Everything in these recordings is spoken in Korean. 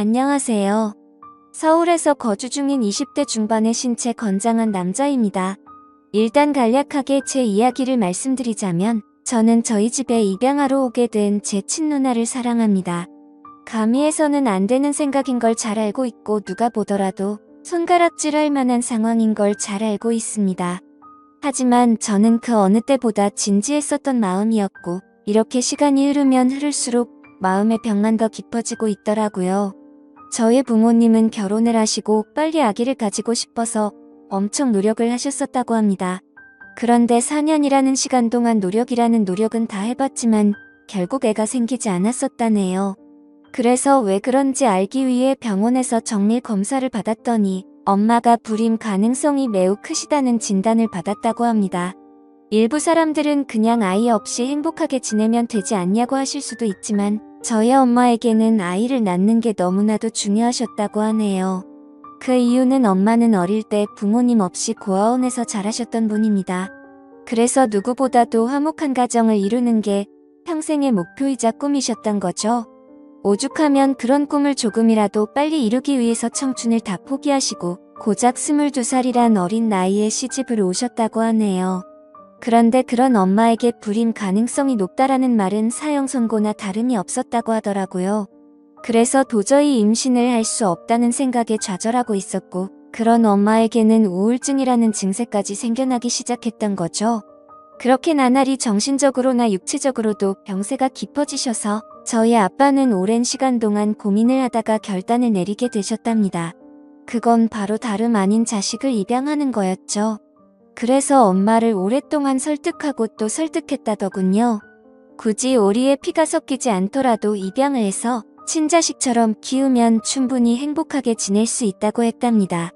안녕하세요. 서울에서 거주 중인 20대 중반의 신체 건장한 남자입니다. 일단 간략하게 제 이야기를 말씀드리자면 저는 저희 집에 입양하러 오게 된 제 친누나를 사랑합니다. 감히 해서는 안 되는 생각인 걸 잘 알고 있고 누가 보더라도 손가락질할 만한 상황인 걸 잘 알고 있습니다. 하지만 저는 그 어느 때보다 진지했었던 마음이었고 이렇게 시간이 흐르면 흐를수록 마음의 벽만 더 깊어지고 있더라고요. 저의 부모님은 결혼을 하시고 빨리 아기를 가지고 싶어서 엄청 노력을 하셨었다고 합니다. 그런데 4년이라는 시간 동안 노력이라는 노력은 다 해봤지만 결국 애가 생기지 않았었다네요. 그래서 왜 그런지 알기 위해 병원에서 정밀 검사를 받았더니 엄마가 불임 가능성이 매우 크시다는 진단을 받았다고 합니다. 일부 사람들은 그냥 아이 없이 행복하게 지내면 되지 않냐고 하실 수도 있지만 저희 엄마에게는 아이를 낳는 게 너무나도 중요하셨다고 하네요. 그 이유는 엄마는 어릴 때 부모님 없이 고아원에서 자라셨던 분입니다. 그래서 누구보다도 화목한 가정을 이루는 게 평생의 목표이자 꿈이셨던 거죠. 오죽하면 그런 꿈을 조금이라도 빨리 이루기 위해서 청춘을 다 포기하시고 고작 22살이란 어린 나이에 시집을 오셨다고 하네요. 그런데 그런 엄마에게 불임 가능성이 높다라는 말은 사형 선고나 다름이 없었다고 하더라고요. 그래서 도저히 임신을 할 수 없다는 생각에 좌절하고 있었고 그런 엄마에게는 우울증이라는 증세까지 생겨나기 시작했던 거죠. 그렇게 나날이 정신적으로나 육체적으로도 병세가 깊어지셔서 저희 아빠는 오랜 시간 동안 고민을 하다가 결단을 내리게 되셨답니다. 그건 바로 다름 아닌 자식을 입양하는 거였죠. 그래서 엄마를 오랫동안 설득하고 또 설득했다더군요. 굳이 오리에 피가 섞이지 않더라도 입양을 해서 친자식처럼 키우면 충분히 행복하게 지낼 수 있다고 했답니다.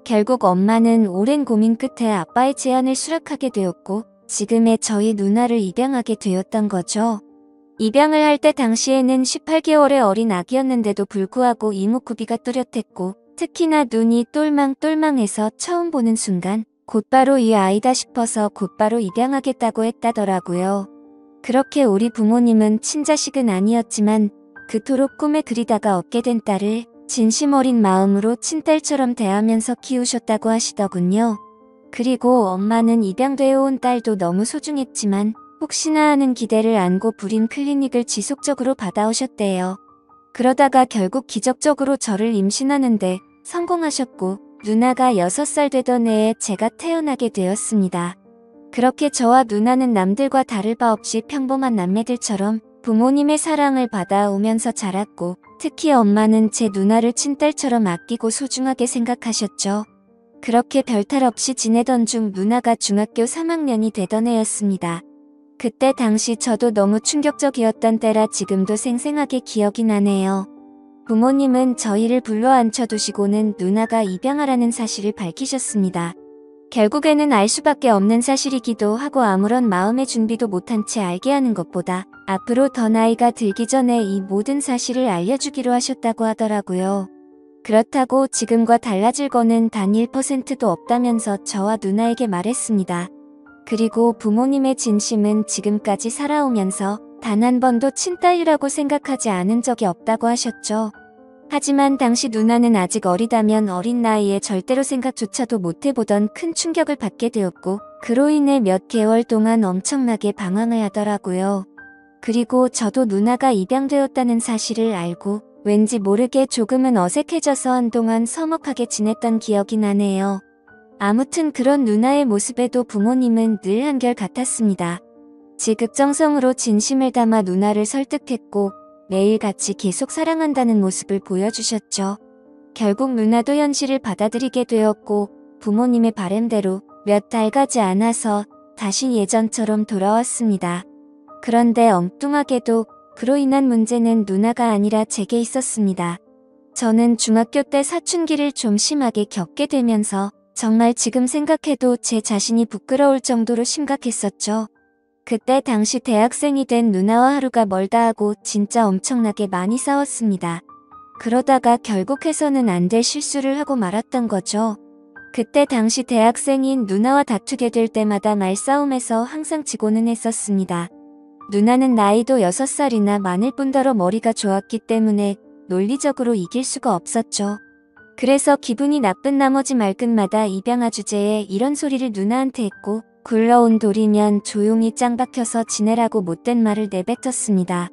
결국 엄마는 오랜 고민 끝에 아빠의 제안을 수락하게 되었고 지금의 저희 누나를 입양하게 되었던 거죠. 입양을 할 때 당시에는 18개월의 어린 아기였는데도 불구하고 이목구비가 또렷했고 특히나 눈이 똘망똘망해서 처음 보는 순간 곧바로 이 아이다 싶어서 곧바로 입양하겠다고 했다더라고요. 그렇게 우리 부모님은 친자식은 아니었지만 그토록 꿈에 그리다가 얻게 된 딸을 진심 어린 마음으로 친딸처럼 대하면서 키우셨다고 하시더군요. 그리고 엄마는 입양되어 온 딸도 너무 소중했지만 혹시나 하는 기대를 안고 불임 클리닉을 지속적으로 받아오셨대요. 그러다가 결국 기적적으로 저를 임신하는데 성공하셨고 누나가 6살 되던 해에 제가 태어나게 되었습니다. 그렇게 저와 누나는 남들과 다를 바 없이 평범한 남매들처럼 부모님의 사랑을 받아오면서 자랐고 특히 엄마는 제 누나를 친딸처럼 아끼고 소중하게 생각하셨죠. 그렇게 별탈 없이 지내던 중 누나가 중학교 3학년이 되던 해였습니다. 그때 당시 저도 너무 충격적이었던 때라 지금도 생생하게 기억이 나네요. 부모님은 저희를 불러 앉혀두시고는 누나가 입양하라는 사실을 밝히셨습니다. 결국에는 알 수밖에 없는 사실이기도 하고 아무런 마음의 준비도 못한 채 알게 하는 것보다 앞으로 더 나이가 들기 전에 이 모든 사실을 알려주기로 하셨다고 하더라고요. 그렇다고 지금과 달라질 거는 단 1%도 없다면서 저와 누나에게 말했습니다. 그리고 부모님의 진심은 지금까지 살아오면서 단 한 번도 친딸이라고 생각하지 않은 적이 없다고 하셨죠. 하지만 당시 누나는 아직 어리다면 어린 나이에 절대로 생각조차도 못해보던 큰 충격을 받게 되었고 그로 인해 몇 개월 동안 엄청나게 방황을 하더라고요. 그리고 저도 누나가 입양되었다는 사실을 알고 왠지 모르게 조금은 어색해져서 한동안 서먹하게 지냈던 기억이 나네요. 아무튼 그런 누나의 모습에도 부모님은 늘 한결같았습니다. 지극정성으로 진심을 담아 누나를 설득했고 매일 같이 계속 사랑한다는 모습을 보여주셨죠. 결국 누나도 현실을 받아들이게 되었고 부모님의 바람대로 몇 달 가지 않아서 다시 예전처럼 돌아왔습니다. 그런데 엉뚱하게도 그로 인한 문제는 누나가 아니라 제게 있었습니다. 저는 중학교 때 사춘기를 좀 심하게 겪게 되면서 정말 지금 생각해도 제 자신이 부끄러울 정도로 심각했었죠. 그때 당시 대학생이 된 누나와 하루가 멀다 하고 진짜 엄청나게 많이 싸웠습니다. 그러다가 결국 해서는 안 될 실수를 하고 말았던 거죠. 그때 당시 대학생인 누나와 다투게 될 때마다 말싸움에서 항상 지고는 했었습니다. 누나는 나이도 6살이나 많을 뿐더러 머리가 좋았기 때문에 논리적으로 이길 수가 없었죠. 그래서 기분이 나쁜 나머지 말끝마다 입양아 주제에 이런 소리를 누나한테 했고 굴러온 돌이면 조용히 짱 박혀서 지내라고 못된 말을 내뱉었습니다.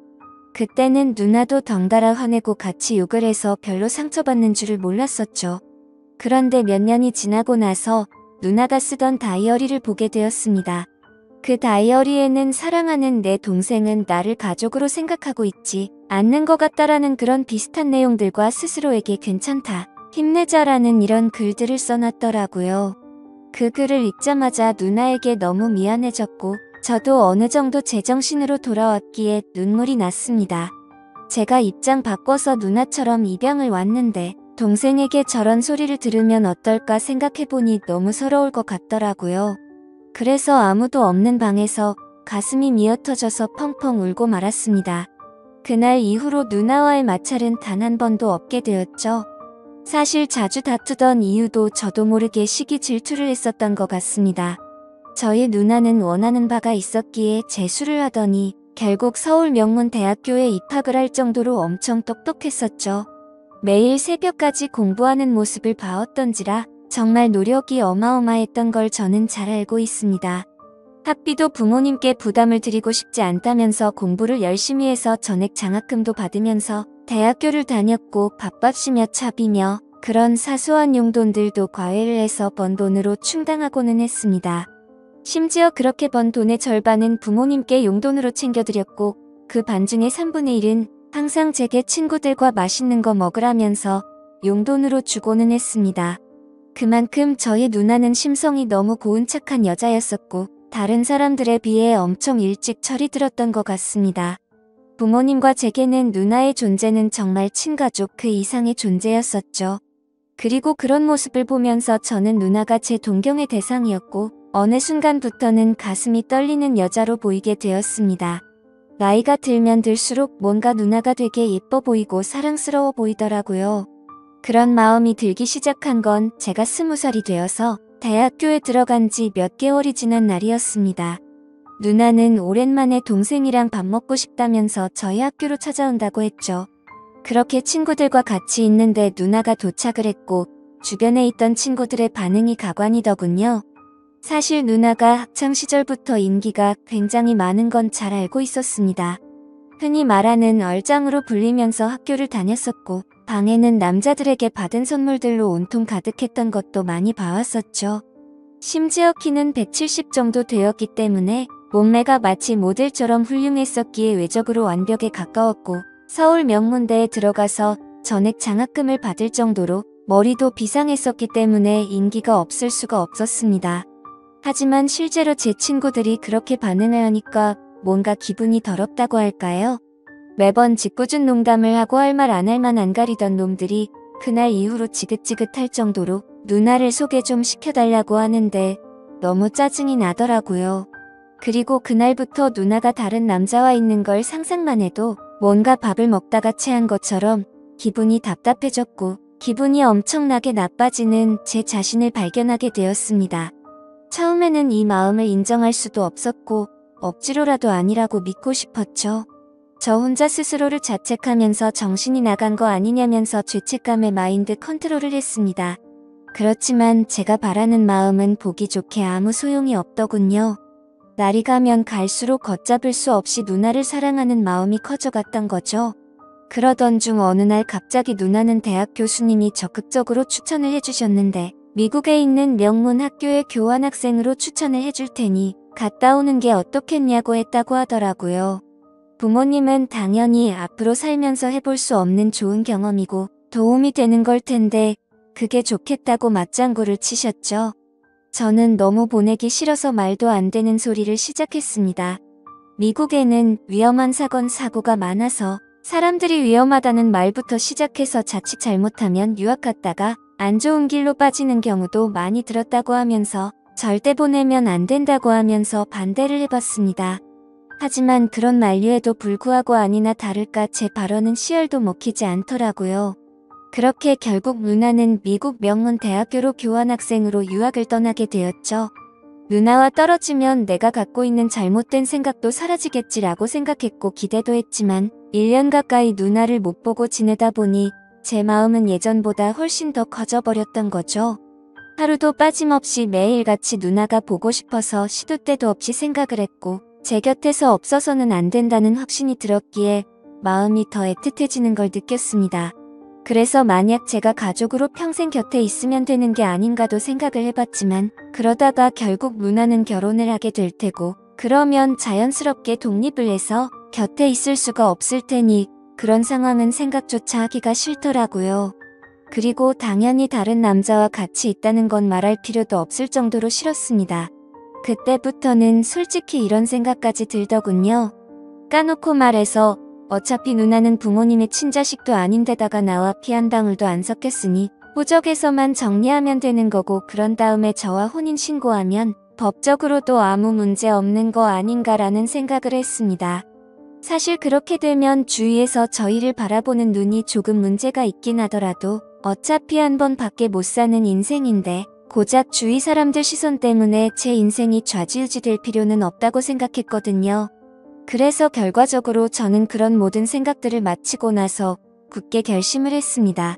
그때는 누나도 덩달아 화내고 같이 욕을 해서 별로 상처받는 줄을 몰랐었죠. 그런데 몇 년이 지나고 나서 누나가 쓰던 다이어리를 보게 되었습니다. 그 다이어리에는 사랑하는 내 동생은 나를 가족으로 생각하고 있지 않는 것 같다라는 그런 비슷한 내용들과 스스로에게 괜찮다, 힘내자라는 이런 글들을 써놨더라고요. 그 글을 읽자마자 누나에게 너무 미안해졌고 저도 어느 정도 제정신으로 돌아왔기에 눈물이 났습니다. 제가 입장 바꿔서 누나처럼 입양을 왔는데 동생에게 저런 소리를 들으면 어떨까 생각해보니 너무 서러울 것 같더라고요. 그래서 아무도 없는 방에서 가슴이 미어터져서 펑펑 울고 말았습니다. 그날 이후로 누나와의 마찰은 단 한 번도 없게 되었죠. 사실 자주 다투던 이유도 저도 모르게 시기 질투를 했었던 것 같습니다. 저희 누나는 원하는 바가 있었기에 재수를 하더니 결국 서울 명문대학교에 입학을 할 정도로 엄청 똑똑했었죠. 매일 새벽까지 공부하는 모습을 봐왔던지라 정말 노력이 어마어마했던 걸 저는 잘 알고 있습니다. 학비도 부모님께 부담을 드리고 싶지 않다면서 공부를 열심히 해서 전액 장학금도 받으면서 대학교를 다녔고 밥값이며 차비며 그런 사소한 용돈들도 과외를 해서 번 돈으로 충당하고는 했습니다. 심지어 그렇게 번 돈의 절반은 부모님께 용돈으로 챙겨드렸고 그 반중의 3분의 1은 항상 제게 친구들과 맛있는 거 먹으라면서 용돈으로 주고는 했습니다. 그만큼 저희 누나는 심성이 너무 고운 착한 여자였었고 다른 사람들에 비해 엄청 일찍 철이 들었던 것 같습니다. 부모님과 제게는 누나의 존재는 정말 친가족 그 이상의 존재였었죠. 그리고 그런 모습을 보면서 저는 누나가 제 동경의 대상이었고 어느 순간부터는 가슴이 떨리는 여자로 보이게 되었습니다. 나이가 들면 들수록 뭔가 누나가 되게 예뻐 보이고 사랑스러워 보이더라고요. 그런 마음이 들기 시작한 건 제가 20살이 되어서 대학교에 들어간 지 몇 개월이 지난 날이었습니다. 누나는 오랜만에 동생이랑 밥 먹고 싶다면서 저희 학교로 찾아온다고 했죠. 그렇게 친구들과 같이 있는데 누나가 도착을 했고 주변에 있던 친구들의 반응이 가관이더군요. 사실 누나가 학창시절부터 인기가 굉장히 많은 건 잘 알고 있었습니다. 흔히 말하는 얼짱으로 불리면서 학교를 다녔었고 방에는 남자들에게 받은 선물들로 온통 가득했던 것도 많이 봐왔었죠. 심지어 키는 170 정도 되었기 때문에 몸매가 마치 모델처럼 훌륭했었기에 외적으로 완벽에 가까웠고 서울 명문대에 들어가서 전액 장학금을 받을 정도로 머리도 비상했었기 때문에 인기가 없을 수가 없었습니다. 하지만 실제로 제 친구들이 그렇게 반응을 하니까 뭔가 기분이 더럽다고 할까요? 매번 짓궂은 농담을 하고 할 말 안 할 만 안 가리던 놈들이 그날 이후로 지긋지긋할 정도로 누나를 소개 좀 시켜달라고 하는데 너무 짜증이 나더라고요. 그리고 그날부터 누나가 다른 남자와 있는 걸 상상만 해도 뭔가 밥을 먹다가 체한 것처럼 기분이 답답해졌고 기분이 엄청나게 나빠지는 제 자신을 발견하게 되었습니다. 처음에는 이 마음을 인정할 수도 없었고 억지로라도 아니라고 믿고 싶었죠. 저 혼자 스스로를 자책하면서 정신이 나간 거 아니냐면서 죄책감에 마인드 컨트롤을 했습니다. 그렇지만 제가 바라는 마음은 보기 좋게 아무 소용이 없더군요. 날이 가면 갈수록 걷잡을 수 없이 누나를 사랑하는 마음이 커져갔던 거죠. 그러던 중 어느 날 갑자기 누나는 대학 교수님이 적극적으로 추천을 해주셨는데 미국에 있는 명문 학교에 교환학생으로 추천을 해줄 테니 갔다 오는 게 어떻겠냐고 했다고 하더라고요. 부모님은 당연히 앞으로 살면서 해볼 수 없는 좋은 경험이고 도움이 되는 걸 텐데 그게 좋겠다고 맞장구를 치셨죠. 저는 너무 보내기 싫어서 말도 안 되는 소리를 시작했습니다. 미국에는 위험한 사고가 많아서 사람들이 위험하다는 말부터 시작해서 자칫 잘못하면 유학 갔다가 안 좋은 길로 빠지는 경우도 많이 들었다고 하면서 절대 보내면 안 된다고 하면서 반대를 해봤습니다. 하지만 그런 만류에도 불구하고 아니나 다를까 제 발언은 씨알도 먹히지 않더라고요. 그렇게 결국 누나는 미국 명문 대학교로 교환학생으로 유학을 떠나게 되었죠. 누나와 떨어지면 내가 갖고 있는 잘못된 생각도 사라지겠지라고 생각했고 기대도 했지만 1년 가까이 누나를 못 보고 지내다 보니 제 마음은 예전보다 훨씬 더 커져버렸던 거죠. 하루도 빠짐없이 매일같이 누나가 보고 싶어서 시도 때도 없이 생각을 했고 제 곁에서 없어서는 안 된다는 확신이 들었기에 마음이 더 애틋해지는 걸 느꼈습니다. 그래서 만약 제가 가족으로 평생 곁에 있으면 되는 게 아닌가도 생각을 해봤지만 그러다가 결국 누나는 결혼을 하게 될 테고 그러면 자연스럽게 독립을 해서 곁에 있을 수가 없을 테니 그런 상황은 생각조차 하기가 싫더라고요. 그리고 당연히 다른 남자와 같이 있다는 건 말할 필요도 없을 정도로 싫었습니다. 그때부터는 솔직히 이런 생각까지 들더군요. 까놓고 말해서 어차피 누나는 부모님의 친자식도 아닌데다가 나와 피 한 방울도 안 섞였으니 호적에서만 정리하면 되는 거고 그런 다음에 저와 혼인 신고하면 법적으로도 아무 문제 없는 거 아닌가라는 생각을 했습니다. 사실 그렇게 되면 주위에서 저희를 바라보는 눈이 조금 문제가 있긴 하더라도 어차피 한 번 밖에 못 사는 인생인데 고작 주위 사람들 시선 때문에 제 인생이 좌지우지 될 필요는 없다고 생각했거든요. 그래서 결과적으로 저는 그런 모든 생각들을 마치고 나서 굳게 결심을 했습니다.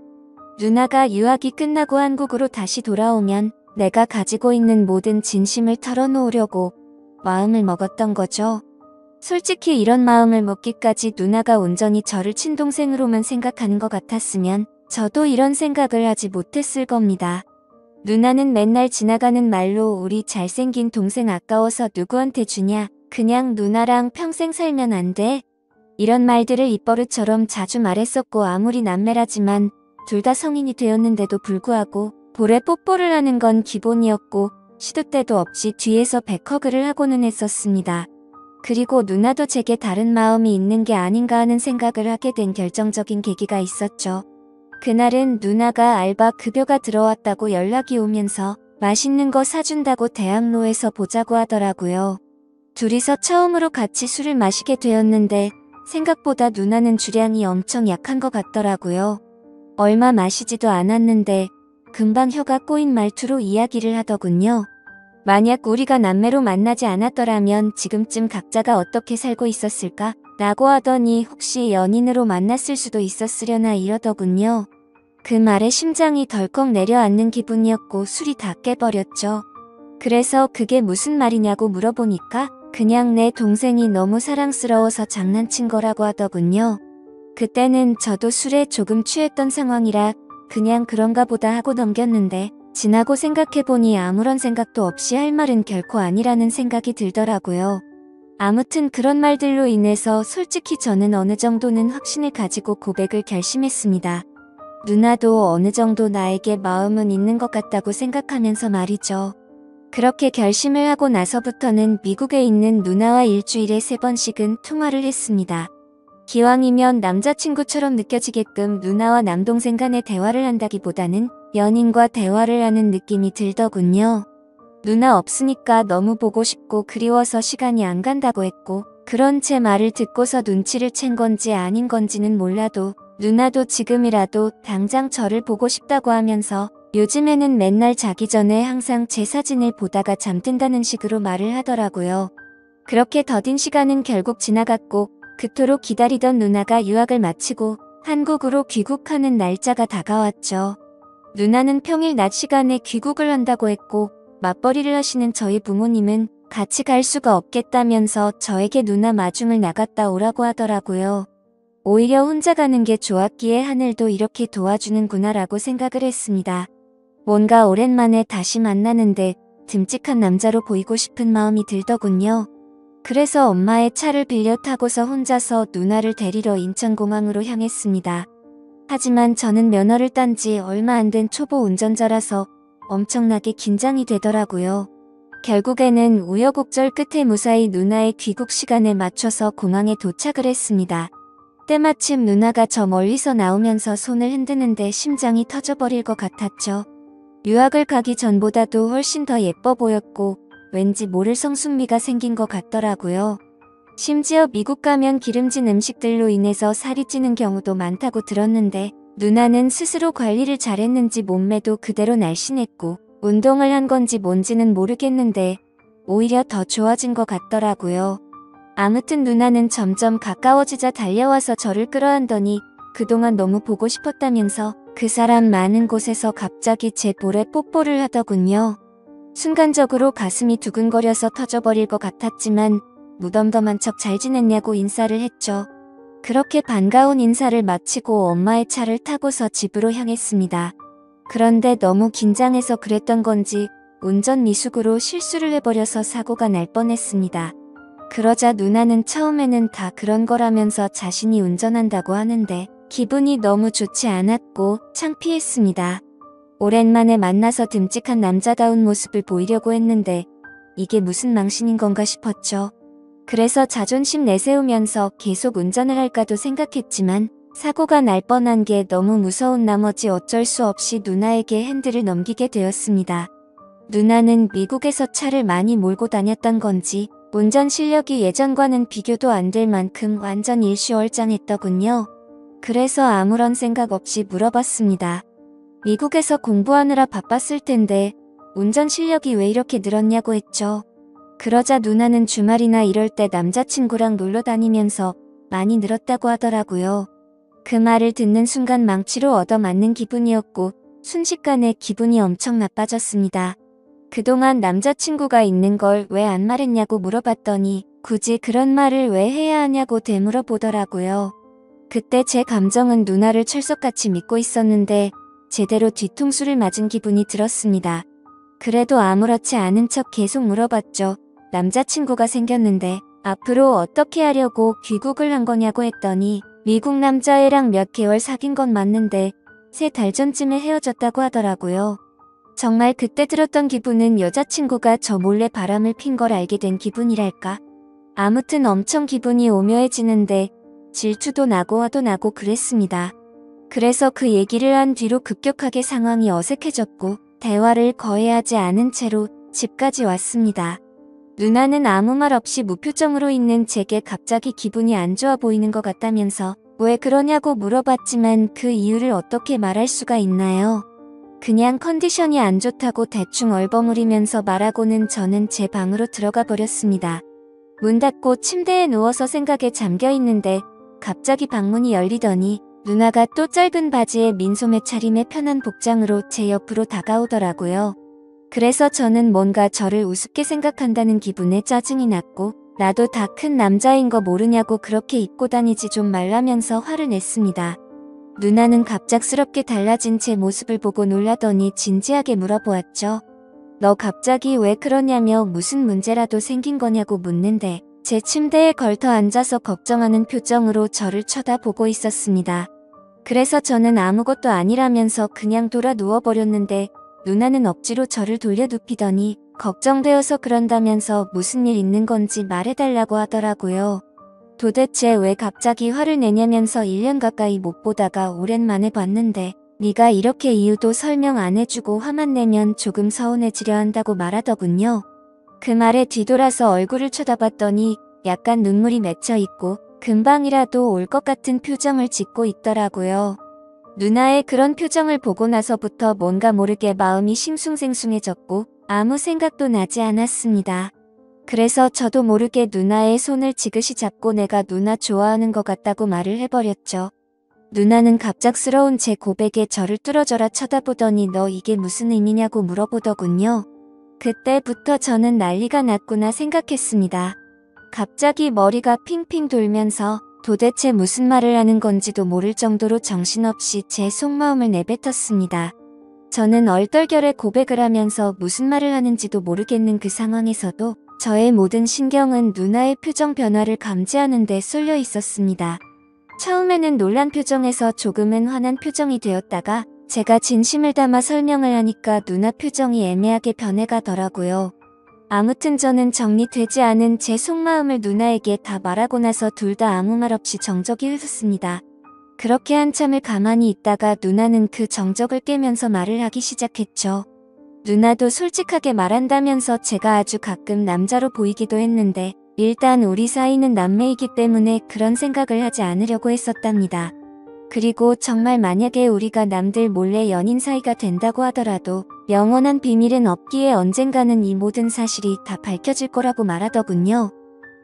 누나가 유학이 끝나고 한국으로 다시 돌아오면 내가 가지고 있는 모든 진심을 털어놓으려고 마음을 먹었던 거죠. 솔직히 이런 마음을 먹기까지 누나가 온전히 저를 친동생으로만 생각하는 것 같았으면 저도 이런 생각을 하지 못했을 겁니다. 누나는 맨날 지나가는 말로 우리 잘생긴 동생 아까워서 누구한테 주냐? 그냥 누나랑 평생 살면 안 돼? 이런 말들을 입버릇처럼 자주 말했었고 아무리 남매라지만 둘 다 성인이 되었는데도 불구하고 볼에 뽀뽀를 하는 건 기본이었고 시도 때도 없이 뒤에서 백허그를 하고는 했었습니다. 그리고 누나도 제게 다른 마음이 있는 게 아닌가 하는 생각을 하게 된 결정적인 계기가 있었죠. 그날은 누나가 알바 급여가 들어왔다고 연락이 오면서 맛있는 거 사준다고 대학로에서 보자고 하더라고요. 둘이서 처음으로 같이 술을 마시게 되었는데 생각보다 누나는 주량이 엄청 약한 것 같더라고요. 얼마 마시지도 않았는데 금방 혀가 꼬인 말투로 이야기를 하더군요. 만약 우리가 남매로 만나지 않았더라면 지금쯤 각자가 어떻게 살고 있었을까? 라고 하더니 혹시 연인으로 만났을 수도 있었으려나 이러더군요. 그 말에 심장이 덜컥 내려앉는 기분이었고 술이 다 깨버렸죠. 그래서 그게 무슨 말이냐고 물어보니까 그냥 내 동생이 너무 사랑스러워서 장난친 거라고 하더군요. 그때는 저도 술에 조금 취했던 상황이라 그냥 그런가 보다 하고 넘겼는데 지나고 생각해보니 아무런 생각도 없이 할 말은 결코 아니라는 생각이 들더라고요. 아무튼 그런 말들로 인해서 솔직히 저는 어느 정도는 확신을 가지고 고백을 결심했습니다. 누나도 어느 정도 나에게 마음은 있는 것 같다고 생각하면서 말이죠. 그렇게 결심을 하고 나서부터는 미국에 있는 누나와 일주일에 3번씩은 통화를 했습니다. 기왕이면 남자친구처럼 느껴지게끔 누나와 남동생 간의 대화를 한다기보다는 연인과 대화를 하는 느낌이 들더군요. 누나 없으니까 너무 보고 싶고 그리워서 시간이 안 간다고 했고 그런 제 말을 듣고서 눈치를 챈 건지 아닌 건지는 몰라도 누나도 지금이라도 당장 저를 보고 싶다고 하면서 요즘에는 맨날 자기 전에 항상 제 사진을 보다가 잠든다는 식으로 말을 하더라고요. 그렇게 더딘 시간은 결국 지나갔고 그토록 기다리던 누나가 유학을 마치고 한국으로 귀국하는 날짜가 다가왔죠. 누나는 평일 낮 시간에 귀국을 한다고 했고 맞벌이를 하시는 저희 부모님은 같이 갈 수가 없겠다면서 저에게 누나 마중을 나갔다 오라고 하더라고요. 오히려 혼자 가는 게 좋았기에 하늘도 이렇게 도와주는구나라고 생각을 했습니다. 뭔가 오랜만에 다시 만나는데 듬직한 남자로 보이고 싶은 마음이 들더군요. 그래서 엄마의 차를 빌려 타고서 혼자서 누나를 데리러 인천공항으로 향했습니다. 하지만 저는 면허를 딴 지 얼마 안 된 초보 운전자라서 엄청나게 긴장이 되더라고요. 결국에는 우여곡절 끝에 무사히 누나의 귀국 시간에 맞춰서 공항에 도착을 했습니다. 때마침 누나가 저 멀리서 나오면서 손을 흔드는데 심장이 터져버릴 것 같았죠. 유학을 가기 전보다도 훨씬 더 예뻐 보였고 왠지 모를 성숙미가 생긴 것 같더라고요. 심지어 미국 가면 기름진 음식들로 인해서 살이 찌는 경우도 많다고 들었는데 누나는 스스로 관리를 잘했는지 몸매도 그대로 날씬했고 운동을 한 건지 뭔지는 모르겠는데 오히려 더 좋아진 것 같더라고요. 아무튼 누나는 점점 가까워지자 달려와서 저를 끌어안더니 그동안 너무 보고 싶었다면서 그 사람 많은 곳에서 갑자기 제 볼에 뽀뽀를 하더군요. 순간적으로 가슴이 두근거려서 터져버릴 것 같았지만 무덤덤한 척 잘 지냈냐고 인사를 했죠. 그렇게 반가운 인사를 마치고 엄마의 차를 타고서 집으로 향했습니다. 그런데 너무 긴장해서 그랬던 건지 운전 미숙으로 실수를 해버려서 사고가 날 뻔했습니다. 그러자 누나는 처음에는 다 그런 거라면서 자신이 운전한다고 하는데 기분이 너무 좋지 않았고 창피했습니다. 오랜만에 만나서 듬직한 남자다운 모습을 보이려고 했는데 이게 무슨 망신인 건가 싶었죠. 그래서 자존심 내세우면서 계속 운전을 할까도 생각했지만 사고가 날 뻔한 게 너무 무서운 나머지 어쩔 수 없이 누나에게 핸들을 넘기게 되었습니다. 누나는 미국에서 차를 많이 몰고 다녔던 건지 운전 실력이 예전과는 비교도 안 될 만큼 완전 일시월장했더군요. 그래서 아무런 생각 없이 물어봤습니다. 미국에서 공부하느라 바빴을 텐데 운전 실력이 왜 이렇게 늘었냐고 했죠. 그러자 누나는 주말이나 이럴 때 남자친구랑 놀러 다니면서 많이 늘었다고 하더라고요. 그 말을 듣는 순간 망치로 얻어맞는 기분이었고 순식간에 기분이 엄청 나빠졌습니다. 그동안 남자친구가 있는 걸 왜 안 말했냐고 물어봤더니 굳이 그런 말을 왜 해야 하냐고 되물어보더라고요. 그때 제 감정은 누나를 철석같이 믿고 있었는데 제대로 뒤통수를 맞은 기분이 들었습니다. 그래도 아무렇지 않은 척 계속 물어봤죠. 남자친구가 생겼는데 앞으로 어떻게 하려고 귀국을 한 거냐고 했더니 미국 남자애랑 몇 개월 사귄 건 맞는데 3달 전쯤에 헤어졌다고 하더라고요. 정말 그때 들었던 기분은 여자친구가 저 몰래 바람을 핀 걸 알게 된 기분이랄까. 아무튼 엄청 기분이 오묘해지는데 질투도 나고 화도 나고 그랬습니다. 그래서 그 얘기를 한 뒤로 급격하게 상황이 어색해졌고 대화를 거의 하지 않은 채로 집까지 왔습니다. 누나는 아무 말 없이 무표정으로 있는 제게 갑자기 기분이 안 좋아 보이는 것 같다면서 왜 그러냐고 물어봤지만 그 이유를 어떻게 말할 수가 있나요? 그냥 컨디션이 안 좋다고 대충 얼버무리면서 말하고는 저는 제 방으로 들어가 버렸습니다. 문 닫고 침대에 누워서 생각에 잠겨 있는데 갑자기 방문이 열리더니 누나가 또 짧은 바지에 민소매 차림의 편한 복장으로 제 옆으로 다가오더라고요. 그래서 저는 뭔가 저를 우습게 생각한다는 기분에 짜증이 났고 나도 다 큰 남자인 거 모르냐고 그렇게 입고 다니지 좀 말라면서 화를 냈습니다. 누나는 갑작스럽게 달라진 제 모습을 보고 놀라더니 진지하게 물어보았죠. 너 갑자기 왜 그러냐며 무슨 문제라도 생긴 거냐고 묻는데 제 침대에 걸터 앉아서 걱정하는 표정으로 저를 쳐다보고 있었습니다. 그래서 저는 아무것도 아니라면서 그냥 돌아 누워버렸는데 누나는 억지로 저를 돌려 눕히더니 걱정되어서 그런다면서 무슨 일 있는 건지 말해달라고 하더라고요. 도대체 왜 갑자기 화를 내냐면서 1년 가까이 못 보다가 오랜만에 봤는데 네가 이렇게 이유도 설명 안 해주고 화만 내면 조금 서운해지려 한다고 말하더군요. 그 말에 뒤돌아서 얼굴을 쳐다봤더니 약간 눈물이 맺혀 있고 금방이라도 올 것 같은 표정을 짓고 있더라고요. 누나의 그런 표정을 보고 나서부터 뭔가 모르게 마음이 싱숭생숭해졌고 아무 생각도 나지 않았습니다. 그래서 저도 모르게 누나의 손을 지그시 잡고 내가 누나 좋아하는 것 같다고 말을 해버렸죠. 누나는 갑작스러운 제 고백에 저를 뚫어져라 쳐다보더니 너 이게 무슨 의미냐고 물어보더군요. 그때부터 저는 난리가 났구나 생각했습니다. 갑자기 머리가 핑핑 돌면서 도대체 무슨 말을 하는 건지도 모를 정도로 정신없이 제 속마음을 내뱉었습니다. 저는 얼떨결에 고백을 하면서 무슨 말을 하는지도 모르겠는 그 상황에서도 저의 모든 신경은 누나의 표정 변화를 감지하는 데 쏠려 있었습니다. 처음에는 놀란 표정에서 조금은 화난 표정이 되었다가 제가 진심을 담아 설명을 하니까 누나 표정이 애매하게 변해가더라고요. 아무튼 저는 정리되지 않은 제 속마음을 누나에게 다 말하고 나서 둘 다 아무 말 없이 정적이 흐르습니다. 그렇게 한참을 가만히 있다가 누나는 그 정적을 깨면서 말을 하기 시작했죠. 누나도 솔직하게 말한다면서 제가 아주 가끔 남자로 보이기도 했는데 일단 우리 사이는 남매이기 때문에 그런 생각을 하지 않으려고 했었답니다. 그리고 정말 만약에 우리가 남들 몰래 연인 사이가 된다고 하더라도 영원한 비밀은 없기에 언젠가는 이 모든 사실이 다 밝혀질 거라고 말하더군요.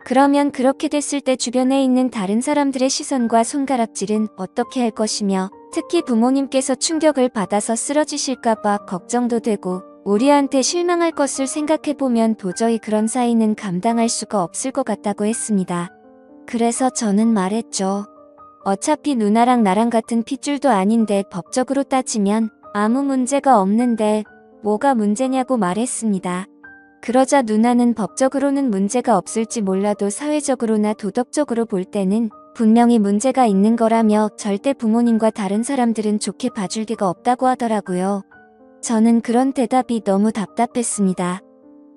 그러면 그렇게 됐을 때 주변에 있는 다른 사람들의 시선과 손가락질은 어떻게 할 것이며, 특히 부모님께서 충격을 받아서 쓰러지실까봐 걱정도 되고, 우리한테 실망할 것을 생각해보면 도저히 그런 사이는 감당할 수가 없을 것 같다고 했습니다. 그래서 저는 말했죠. 어차피 누나랑 나랑 같은 핏줄도 아닌데 법적으로 따지면 아무 문제가 없는데 뭐가 문제냐고 말했습니다. 그러자 누나는 법적으로는 문제가 없을지 몰라도 사회적으로나 도덕적으로 볼 때는 분명히 문제가 있는 거라며 절대 부모님과 다른 사람들은 좋게 봐줄 리가 없다고 하더라고요. 저는 그런 대답이 너무 답답했습니다.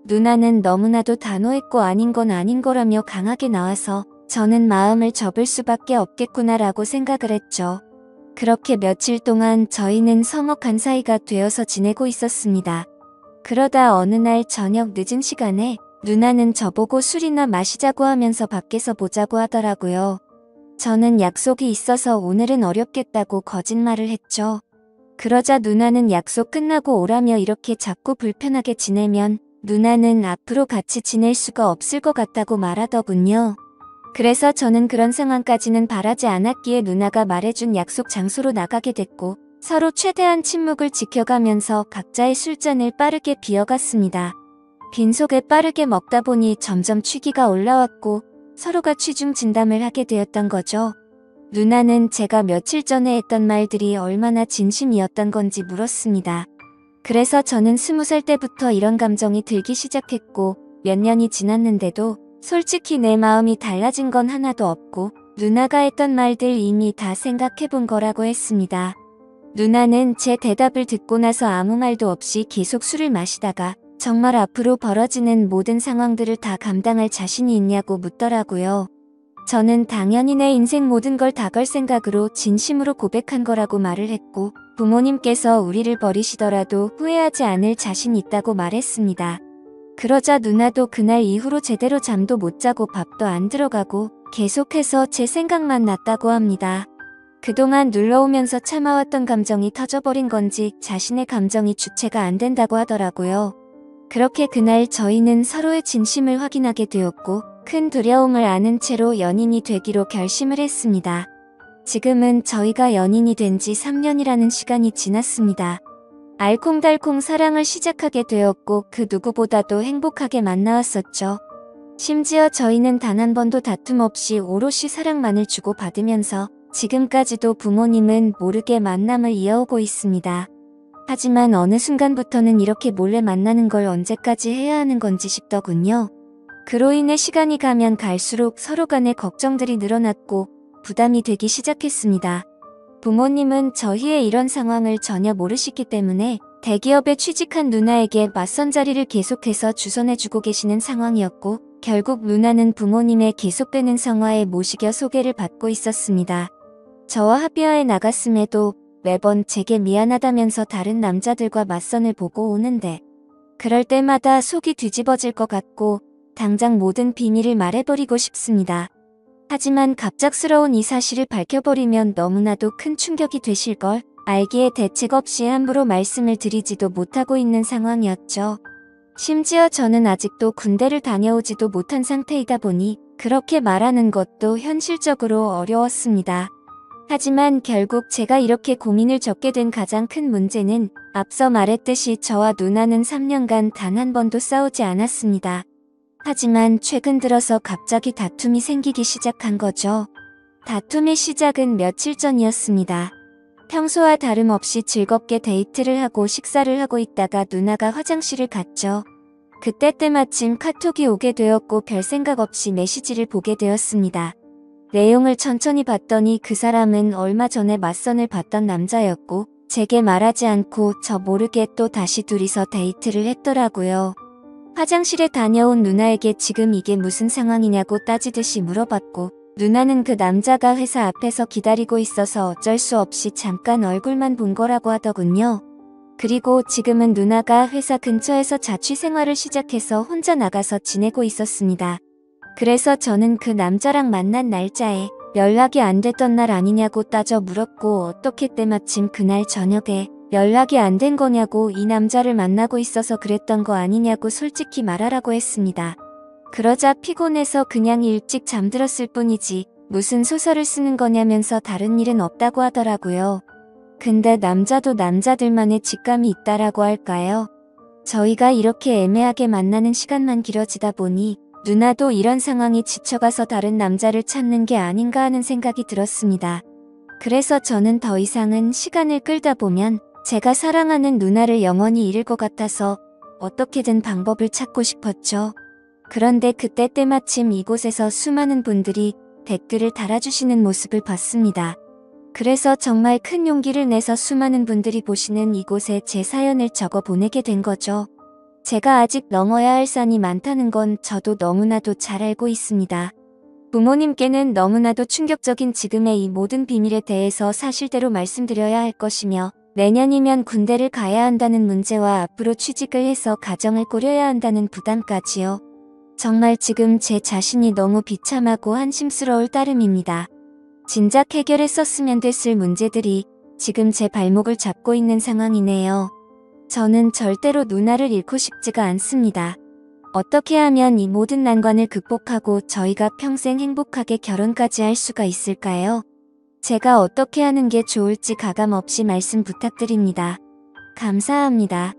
누나는 너무나도 단호했고 아닌 건 아닌 거라며 강하게 나와서 저는 마음을 접을 수밖에 없겠구나라고 생각을 했죠. 그렇게 며칠 동안 저희는 서먹한 사이가 되어서 지내고 있었습니다. 그러다 어느 날 저녁 늦은 시간에 누나는 저보고 술이나 마시자고 하면서 밖에서 보자고 하더라고요. 저는 약속이 있어서 오늘은 어렵겠다고 거짓말을 했죠. 그러자 누나는 약속 끝나고 오라며 이렇게 자꾸 불편하게 지내면 누나는 앞으로 같이 지낼 수가 없을 것 같다고 말하더군요. 그래서 저는 그런 상황까지는 바라지 않았기에 누나가 말해준 약속 장소로 나가게 됐고, 서로 최대한 침묵을 지켜가면서 각자의 술잔을 빠르게 비워갔습니다. 빈속에 빠르게 먹다 보니 점점 취기가 올라왔고 서로가 취중 진담을 하게 되었던 거죠. 누나는 제가 며칠 전에 했던 말들이 얼마나 진심이었던 건지 물었습니다. 그래서 저는 20살 때부터 이런 감정이 들기 시작했고 몇 년이 지났는데도 솔직히 내 마음이 달라진 건 하나도 없고 누나가 했던 말들 이미 다 생각해본 거라고 했습니다. 누나는 제 대답을 듣고 나서 아무 말도 없이 계속 술을 마시다가 정말 앞으로 벌어지는 모든 상황들을 다 감당할 자신이 있냐고 묻더라고요. 저는 당연히 내 인생 모든 걸 다 걸 생각으로 진심으로 고백한 거라고 말을 했고 부모님께서 우리를 버리시더라도 후회하지 않을 자신이 있다고 말했습니다. 그러자 누나도 그날 이후로 제대로 잠도 못 자고 밥도 안 들어가고 계속해서 제 생각만 났다고 합니다. 그동안 눌러오면서 참아왔던 감정이 터져버린 건지 자신의 감정이 주체가 안 된다고 하더라고요. 그렇게 그날 저희는 서로의 진심을 확인하게 되었고 큰 두려움을 안은 채로 연인이 되기로 결심을 했습니다. 지금은 저희가 연인이 된 지 3년이라는 시간이 지났습니다. 알콩달콩 사랑을 시작하게 되었고 그 누구보다도 행복하게 만나왔었죠. 심지어 저희는 단 한 번도 다툼 없이 오롯이 사랑만을 주고받으면서 지금까지도 부모님은 모르게 만남을 이어오고 있습니다. 하지만 어느 순간부터는 이렇게 몰래 만나는 걸 언제까지 해야 하는 건지 싶더군요. 그로 인해 시간이 가면 갈수록 서로 간의 걱정들이 늘어났고 부담이 되기 시작했습니다. 부모님은 저희의 이런 상황을 전혀 모르시기 때문에 대기업에 취직한 누나에게 맞선 자리를 계속해서 주선해주고 계시는 상황이었고 결국 누나는 부모님의 계속되는 성화에 모시겨 소개를 받고 있었습니다. 저와 합의하에 나갔음에도 매번 제게 미안하다면서 다른 남자들과 맞선을 보고 오는데 그럴 때마다 속이 뒤집어질 것 같고 당장 모든 비밀을 말해버리고 싶습니다. 하지만 갑작스러운 이 사실을 밝혀버리면 너무나도 큰 충격이 되실걸 알기에 대책 없이 함부로 말씀을 드리지도 못하고 있는 상황이었죠. 심지어 저는 아직도 군대를 다녀오지도 못한 상태이다 보니 그렇게 말하는 것도 현실적으로 어려웠습니다. 하지만 결국 제가 이렇게 고민을 적게 된 가장 큰 문제는 앞서 말했듯이 저와 누나는 3년간 단 한 번도 싸우지 않았습니다. 하지만 최근 들어서 갑자기 다툼이 생기기 시작한 거죠. 다툼의 시작은 며칠 전이었습니다. 평소와 다름없이 즐겁게 데이트를 하고 식사를 하고 있다가 누나가 화장실을 갔죠. 그때 때마침 카톡이 오게 되었고 별 생각 없이 메시지를 보게 되었습니다. 내용을 천천히 봤더니 그 사람은 얼마 전에 맞선을 봤던 남자였고 제게 말하지 않고 저 모르게 또 다시 둘이서 데이트를 했더라고요. 화장실에 다녀온 누나에게 지금 이게 무슨 상황이냐고 따지듯이 물어봤고 누나는 그 남자가 회사 앞에서 기다리고 있어서 어쩔 수 없이 잠깐 얼굴만 본 거라고 하더군요. 그리고 지금은 누나가 회사 근처에서 자취 생활을 시작해서 혼자 나가서 지내고 있었습니다. 그래서 저는 그 남자랑 만난 날짜에 연락이 안 됐던 날 아니냐고 따져 물었고 어떻게 때마침 그날 저녁에 연락이 안 된 거냐고 이 남자를 만나고 있어서 그랬던 거 아니냐고 솔직히 말하라고 했습니다. 그러자 피곤해서 그냥 일찍 잠들었을 뿐이지 무슨 소설을 쓰는 거냐면서 다른 일은 없다고 하더라고요. 근데 남자도 남자들만의 직감이 있다라고 할까요? 저희가 이렇게 애매하게 만나는 시간만 길어지다 보니 누나도 이런 상황에 지쳐가서 다른 남자를 찾는 게 아닌가 하는 생각이 들었습니다. 그래서 저는 더 이상은 시간을 끌다 보면 제가 사랑하는 누나를 영원히 잃을 것 같아서 어떻게든 방법을 찾고 싶었죠. 그런데 그때 때마침 이곳에서 수많은 분들이 댓글을 달아주시는 모습을 봤습니다. 그래서 정말 큰 용기를 내서 수많은 분들이 보시는 이곳에 제 사연을 적어 보내게 된 거죠. 제가 아직 넘어야 할 산이 많다는 건 저도 너무나도 잘 알고 있습니다. 부모님께는 너무나도 충격적인 지금의 이 모든 비밀에 대해서 사실대로 말씀드려야 할 것이며 내년이면 군대를 가야 한다는 문제와 앞으로 취직을 해서 가정을 꾸려야 한다는 부담까지요. 정말 지금 제 자신이 너무 비참하고 한심스러울 따름입니다. 진작 해결했었으면 됐을 문제들이 지금 제 발목을 잡고 있는 상황이네요. 저는 절대로 누나를 잃고 싶지가 않습니다. 어떻게 하면 이 모든 난관을 극복하고 저희가 평생 행복하게 결혼까지 할 수가 있을까요? 제가 어떻게 하는 게 좋을지 가감 없이 말씀 부탁드립니다. 감사합니다.